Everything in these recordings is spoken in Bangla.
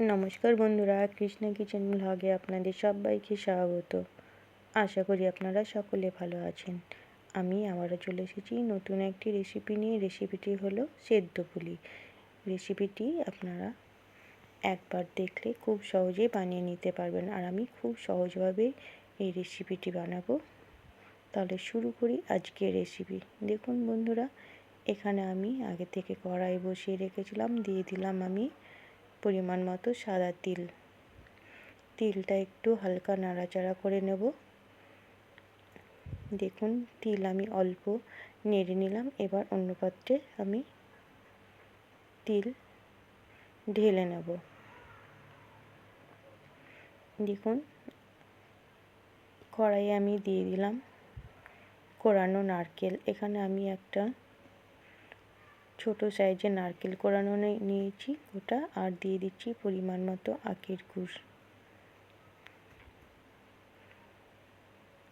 নমস্কার বন্ধুরা, কৃষ্ণা কিচেন ব্লগে আপনাদের সবাইকে স্বাগত। আশা করি আপনারা সকলে ভালো আছেন। আমি আবারও চলে এসেছি নতুন একটি রেসিপি নিয়ে। রেসিপিটি হলো সেদ্ধ পুলি। রেসিপিটি আপনারা একবার দেখলে খুব সহজেই বানিয়ে নিতে পারবেন, আর আমি খুব সহজভাবে এই রেসিপিটি বানাবো। তাহলে শুরু করি আজকের রেসিপি। দেখুন বন্ধুরা, এখানে আমি আগে থেকে কড়াই বসিয়ে রেখেছিলাম। দিয়ে দিলাম আমি পরিমাণ মতো সাদা তিল। তিলটা একটু হালকা নাড়াচাড়া করে নেব। দেখুন, তিল আমি অল্প নেড়ে নিলাম। এবার অন্য পাত্রে আমি তিল ঢেলে নেব। দেখুন, কড়াইয়ে আমি দিয়ে দিলাম কোরানো নারকেল। এখানে আমি একটা ছোট সাইজের নারকেল কোরানো নিয়েছি ওটা, আর দিয়ে দিচ্ছি পরিমাণ মতো আখের গুড়।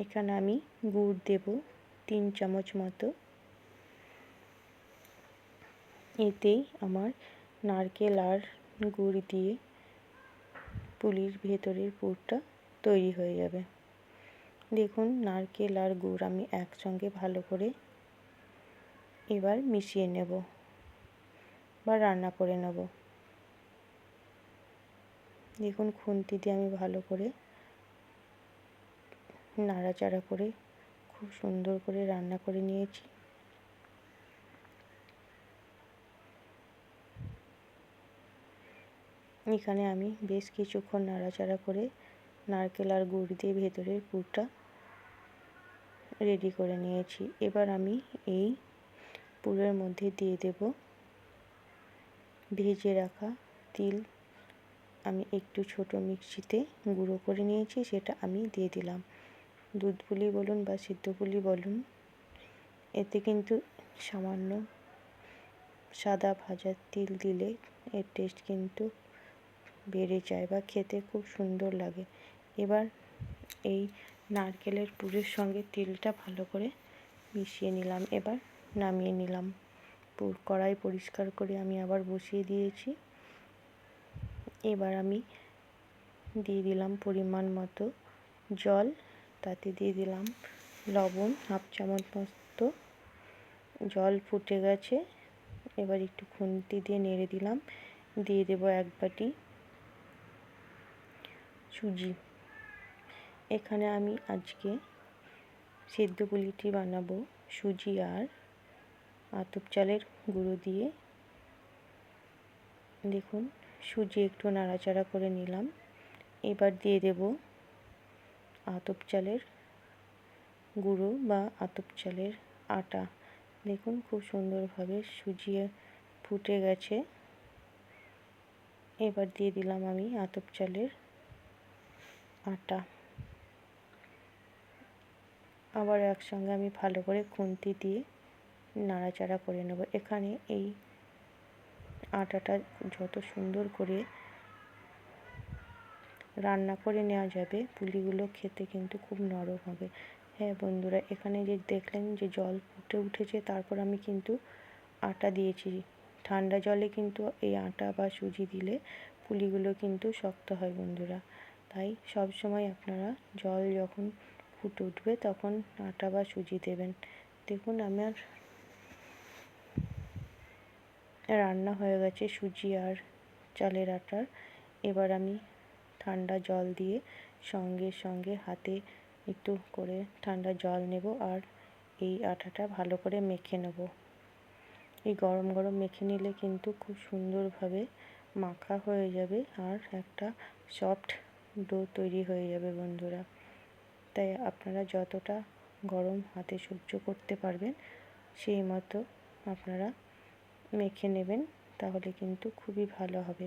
এখানে আমি গুড় দেব 3 চামচ মতো। এতেই আমার নারকেল আর গুড় দিয়ে পুলির ভেতরের পুরটা তৈরি হয়ে যাবে। দেখুন, নারকেল আর গুড় আমি একসঙ্গে ভালো করে এবার মিশিয়ে নেব বা রান্না করে নেব। দেখুন, খুন্তি দিয়ে আমি ভালো করে নাড়াচাড়া করে খুব সুন্দর করে রান্না করে নিয়েছি। এখানে আমি বেশ কিছুক্ষণ নাড়াচাড়া করে নারকেল আর গুড় দিয়ে ভেতরের পুরটা রেডি করে নিয়েছি। এবার আমি এই পুরের মধ্যে দিয়ে দেব ভেজে রাখা তিল। আমি একটু ছোট মিক্সিতে গুঁড়ো করে নিয়েছি, সেটা আমি দিয়ে দিলাম। দুধ পুলি বলুন বা সিদ্ধ পুলি বলুন, এতে কিন্তু সামান্য সাদা ভাজা তিল দিলে এর টেস্ট কিন্তু বেড়ে যায় বা খেতে খুব সুন্দর লাগে। এবার এই নারকেলের পুরের সঙ্গে তিলটা ভালো করে মিশিয়ে নিলাম। এবার নামিয়ে নিলাম। কড়াই পরিষ্কার করে আমি আবার বসিয়ে দিয়েছি। এবার আমি দিয়ে দিলাম পরিমাণ মতো জল, তাতে দিয়ে দিলাম লবণ 1/2 চামচ মতো। জল ফুটে গেছে। এবার একটু খুন্তি দিয়ে নেড়ে দিলাম। দিয়ে দেব 1 বাটি সুজি। এখানে আমি আজকে সেদ্ধ পুলিটি বানাবো সুজি আর আতপ চালের গুঁড়ো দিয়ে। দেখুন, সুজি একটু নাড়াচাড়া করে নিলাম। এবার দিয়ে দেব আতপ চালের গুঁড়ো বা আতপ চালের আটা। দেখুন, খুব সুন্দরভাবে সুজি ফুটে গেছে। এবার দিয়ে দিলাম আমি আতপ চালের আটা। আবার একসঙ্গে আমি ভালো করে খুন্তি দিয়ে নাড়াচাড়া করে নেব। এখানে এই আটাটা যত সুন্দর করে রান্না করে নেওয়া যাবে, পুলিগুলো খেতে কিন্তু খুব নরম হবে। হ্যাঁ বন্ধুরা, এখানে যে দেখলেন যে জল ফুটে উঠেছে, তারপর আমি কিন্তু আটা দিয়েছি। ঠান্ডা জলে কিন্তু এই আটা বা সুজি দিলে পুলিগুলো কিন্তু শক্ত হয় বন্ধুরা। তাই সব সময় আপনারা জল যখন ফুটে উঠবে তখন আটা বা সুজি দেবেন। দেখুন, আমার রান্না হয়ে গেছে সুজি আর চালের আটার। এবার আমি ঠান্ডা জল দিয়ে সঙ্গে সঙ্গে হাতে একটু করে ঠান্ডা জল নেব, আর এই আটাটা ভালো করে মেখে নেব। এই গরম গরম মেখে নিলে কিন্তু খুব সুন্দরভাবে মাখা হয়ে যাবে, আর একটা সফট ডো তৈরি হয়ে যাবে বন্ধুরা। তাই আপনারা যতটা গরম হাতে সহ্য করতে পারবেন সেই মতো আপনারা মেখে নেবেন, তাহলে কিন্তু খুবই ভালো হবে।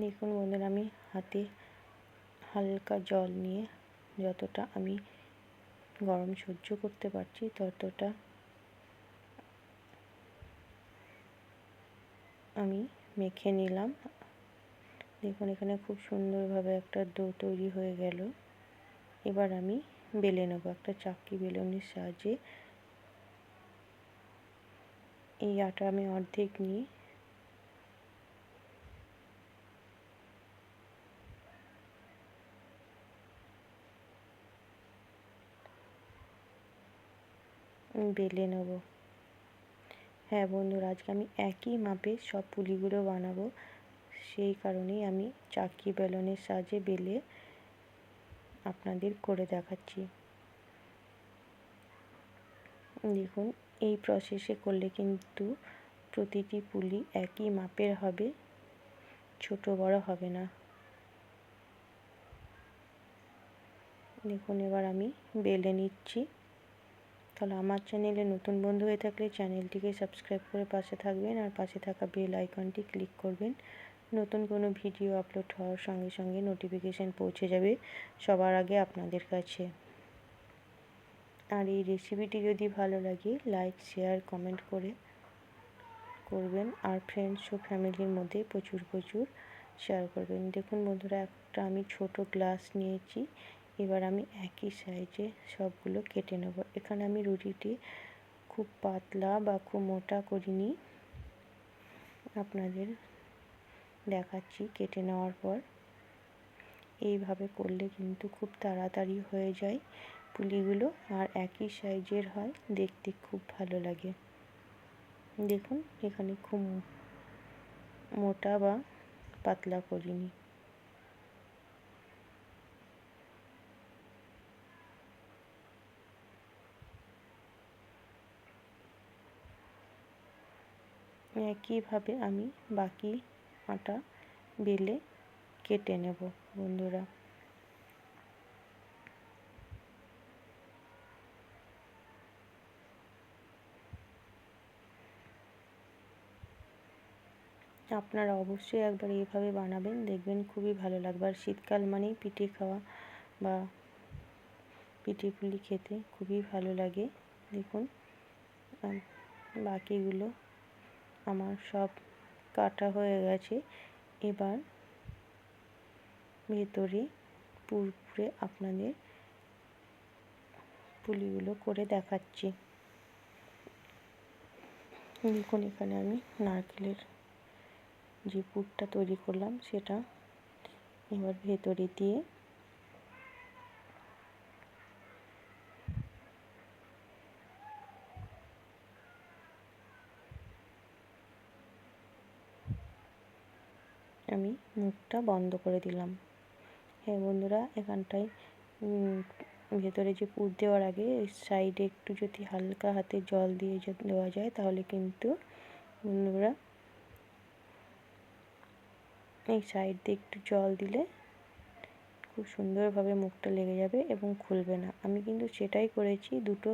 দেখুন বন্ধুরা, আমি হাতে হালকা জল নিয়ে যতটা আমি গরম সহ্য করতে পারছি ততটা আমি মেখে নিলাম। দেখুন, এখানে খুব সুন্দরভাবে একটা ডো তৈরি হয়ে গেল। এবার আমি বেলে নেব একটা চাকি বেলনের সাহায্যে। এই আটা আমি অর্ধেক নিয়ে বেলে নেব। হ্যাঁ বন্ধুরা, আজকে আমি একই মাপে সব পুলিগুলো বানাবো, সেই কারণেই আমি চাকি বেলনের সাহায্যে বেলে আপনাদের করে দেখাচ্ছি। দেখুন, এই প্রসেসে করলে কিন্তু প্রতিটি পুলি একই মাপের হবে, ছোট বড় হবে না। দেখুন, এবার আমি বেলে নিচ্ছি। তাহলে আমার চ্যানেলে নতুন বন্ধু হয়ে থাকলে চ্যানেলটিকে সাবস্ক্রাইব করে পাশে থাকবেন, আর পাশে থাকা বেল আইকনটি ক্লিক করবেন। নতুন কোনো ভিডিও আপলোড হওয়ার সঙ্গে সঙ্গে নোটিফিকেশান পৌঁছে যাবে সবার আগে আপনাদের কাছে। আর এই রেসিপিটি যদি ভালো লাগে লাইক, শেয়ার, কমেন্ট করবেন, আর ফ্রেন্ডস ও ফ্যামিলির মধ্যে প্রচুর শেয়ার করবেন। দেখুন বন্ধুরা, একটা আমি ছোট গ্লাস নিয়েছি। এবার আমি একই সাইজে সবগুলো কেটে নেব। এখানে আমি রুটিটি খুব পাতলা বা খুব মোটা করিনি, আপনাদের দেখাচ্ছি কেটে নেওয়ার পর। এইভাবে করলে কিন্তু খুব তাড়াতাড়ি হয়ে যায় পুলিগুলো, আর একই সাইজের হয়, দেখতে খুব ভালো লাগে। দেখুন, এখানে খুব মোটা বা পাতলা করিনি। একইভাবে আমি বাকি আটা বেলে কেটে নেব বন্ধুরা। আপনারা অবশ্যই একবার এইভাবে বানাবেন, দেখবেন খুবই ভালো লাগবে। আর শীতকাল মানেই পিঠে খাওয়া বা পিঠে পুলি খেতে খুবই ভালো লাগে। দেখুন, বাকিগুলো আমার সব কাটা হয়ে গেছে। এবার ভেতরে পুর পুরে আপনাদের পুলিগুলো করে দেখাচ্ছি। দেখুন, এখানে আমি নারকেলের যে পুরটা তৈরি করলাম সেটা এবার ভেতরে দিয়ে আমি মুখটা বন্ধ করে দিলাম। হ্যাঁ বন্ধুরা, এখানটায় ভেতরে যে পুর দেওয়ার আগে সাইডে একটু যদি হালকা হাতে জল দিয়ে দেওয়া যায়, তাহলে কিন্তু বন্ধুরা এই সাইড দিয়ে একটু জল দিলে খুব সুন্দরভাবে মুখটা লেগে যাবে এবং খুলবে না। আমি কিন্তু সেটাই করেছি, দুটো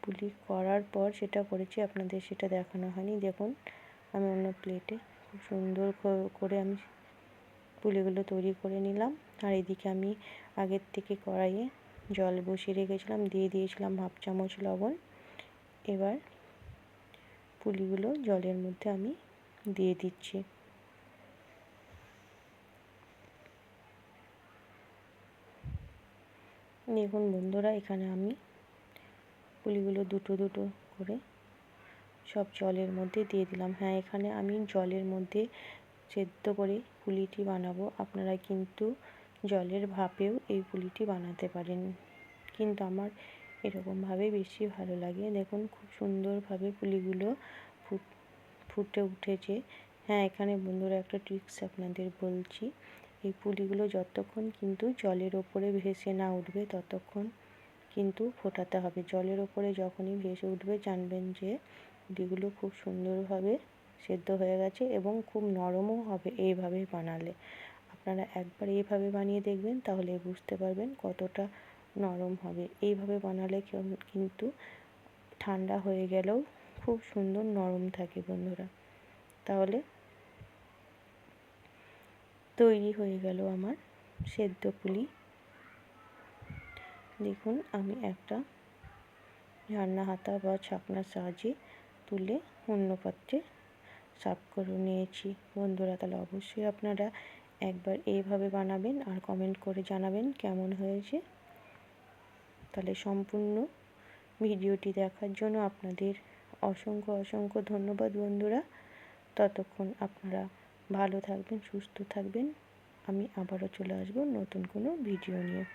পুলি করার পর সেটা করেছি, আপনাদের সেটা দেখানো হয়নি। দেখুন, আমি অন্য প্লেটে খুব সুন্দর করে আমি পুলিগুলো তৈরি করে নিলাম। আর এদিকে আমি আগের থেকে কড়াইয়ে জল বসিয়ে রেখেছিলাম, দিয়ে দিয়েছিলাম হাফ চামচ লবণ। এবার পুলিগুলো জলের মধ্যে আমি দিয়ে দিচ্ছি। দেখুন বন্ধুরা, এখানে আমি পুলিগুলো দুটো করে সব জলের মধ্যে দিয়ে দিলাম। হ্যাঁ, এখানে আমি জলের মধ্যে সেদ্ধ করে পুলিটি বানাবো। আপনারা কিন্তু জলের ভাপেও এই পুলিটি বানাতে পারেন, কিন্তু আমার এরকমভাবে বেশি ভালো লাগে। দেখুন, খুব সুন্দরভাবে পুলিগুলো ফুটে উঠেছে। হ্যাঁ, এখানে বন্ধুরা একটা ট্রিক্স আপনাদের বলছি। এই পুলিগুলো যতক্ষণ কিন্তু জলের ওপরে ভেসে না উঠবে ততক্ষণ কিন্তু ফোটাতে হবে। জলের ওপরে যখনই ভেসে উঠবে জানবেন যে পুলিগুলো খুব সুন্দরভাবে সেদ্ধ হয়ে গেছে এবং খুব নরমও হবে এইভাবে বানালে। আপনারা একবার এইভাবে বানিয়ে দেখবেন, তাহলে বুঝতে পারবেন কতটা নরম হবে। এইভাবে বানালে কিন্তু ঠান্ডা হয়ে গেলেও খুব সুন্দর নরম থাকে বন্ধুরা। তাহলে তৈরি হয়ে গেল আমার সেদ্ধ পুলি। দেখুন, আমি একটা রান্না হাতা বা ছাকনার সাহায্যে তুলে অন্য পাত্রে সার্ভ করে নিয়েছি বন্ধুরা। তাহলে অবশ্যই আপনারা একবার এইভাবে বানাবেন আর কমেন্ট করে জানাবেন কেমন হয়েছে। তাহলে সম্পূর্ণ ভিডিওটি দেখার জন্য আপনাদের অসংখ্য অসংখ্য ধন্যবাদ বন্ধুরা। ততক্ষণ আপনারা ভালো থাকবেন, সুস্থ থাকবেন। আমি আবারও চলে আসবো নতুন কোনো ভিডিও নিয়ে।